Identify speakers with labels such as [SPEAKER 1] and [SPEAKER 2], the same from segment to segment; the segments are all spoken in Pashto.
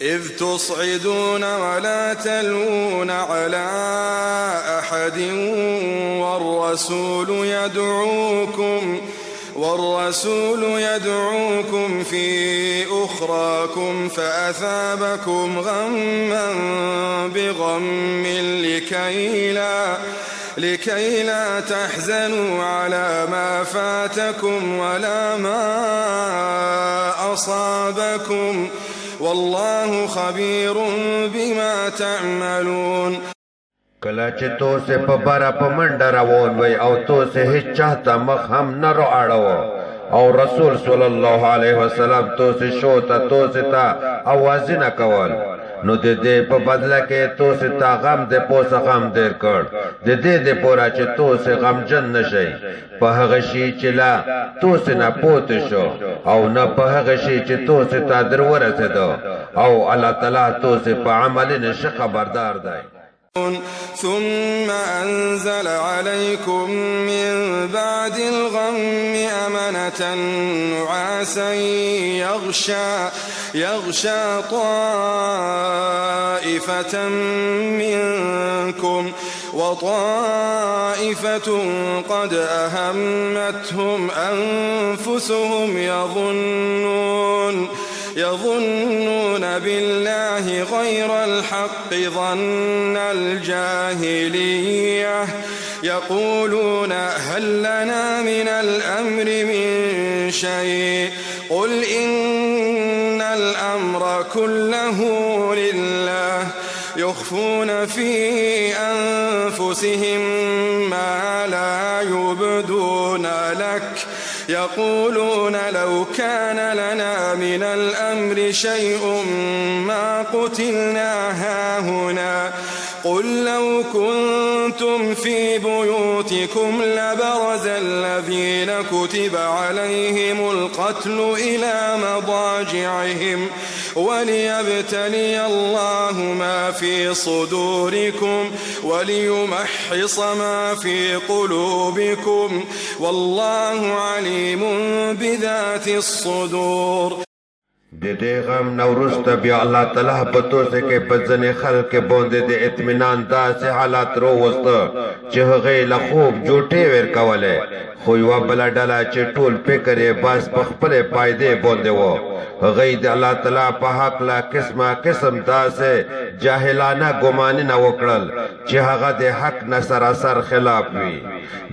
[SPEAKER 1] إذ تصعدون ولا تلوون على أحد والرسول يدعوكم في أخراكم فأثابكم غما بغم لكي لا تحزنوا على ما فاتكم ولا ما أصابكم والله خبير بما تعملون.
[SPEAKER 2] کله چې تو سے په بره په منډه روان وی او تو سے هیڅ چاته مخ هم نه رو اړوه او رسول صلی الله علیه وسلم تو سے شو ته تو سے تا اوازونه کول نو د دې په بدله کې تو سے تا غم د پوسه غم دیر کړ د دې د پورا چې تو سے غمجن نشي په هغه شي چې لا تو سے نه پوت شو او نه په هغه شي چې تو سے تا در ورسېدو او الله تعالی تو سے په عمل نشه خبردار دی.
[SPEAKER 1] ثم أنزل عليكم من بعد الغم أمنة نعاسا يغشى طائفة منكم وطائفة قد أهمتهم أنفسهم يظنون بالله غير الحق ظن الجاهلية يقولون هل لنا من الأمر من شيء قل إن الأمر كله لله يخفون في أنفسهم ما لا يبدون لك يقولون لو كان لنا من الأمر شيء ما قتلنا هاهنا قل لو كنتم في بيوتكم لبرز الذين كتب عليهم القتل إلى مضاجعهم وليبتلي الله ما في صدوركم وليمحص ما في قلوبكم والله عليم بذات الصدور.
[SPEAKER 2] د دې غم نورسته بیا الله تعالی په توسه کې په ځنې خلک باندې د اطمینان داسې حالات راوسته چې هغه له خوب جوټې ور کوله خو یو بل ډله چې ټول فکر یې بس په خپل پایدې باندې و هغه د الله تعالی په حق لا قسم داسې جاهلانه ګمانونه وکړل چې هغه د حق نه سراسر خلاف وي.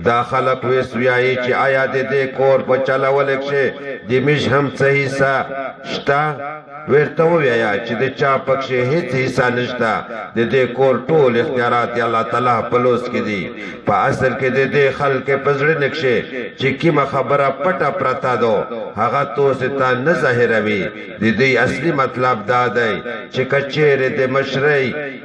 [SPEAKER 2] دا خلک ویسویایي چې آیا د دې کور په چلول کې د میش هم صحیح شتا ورته ویا چې د چا پکې هیڅ حصہ نشته د دې کور ټول اختیارات الله تعالی په لوس کې دي. په اصل کې د دې خلک پزړه نقشه چې کیمه خبره پټه پرتا دو هغه تو ستا نه ظاهروي. د دې اصلي مطلب دا دی چې کچېره د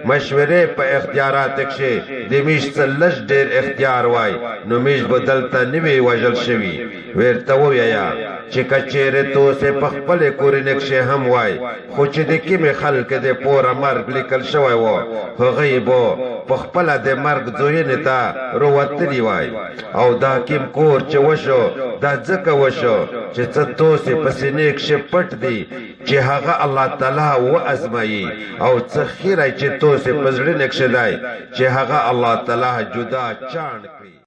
[SPEAKER 2] مشورې په اختیارات کې د میش لږ ډېر اختیار وای نو میش بدلته نیوي وجل شوی. ورته ویا چې کچېره تو سه په خپل کورې نقشه هم وای خو چې د کیمه خلک د پوره مرګ لیکل شوی و هغه بو په خپل د مرګ دوینه تا روتلی وای او دا کیم کور چې وشو دا ځکه وشو چې څه تو سه پسینه کې پټ دی چې هغه الله تعالی و ازمایي او څه خیره چې تو سه پزړه نقشه دی چې هغه الله تعالی جدا چاڼ کړي.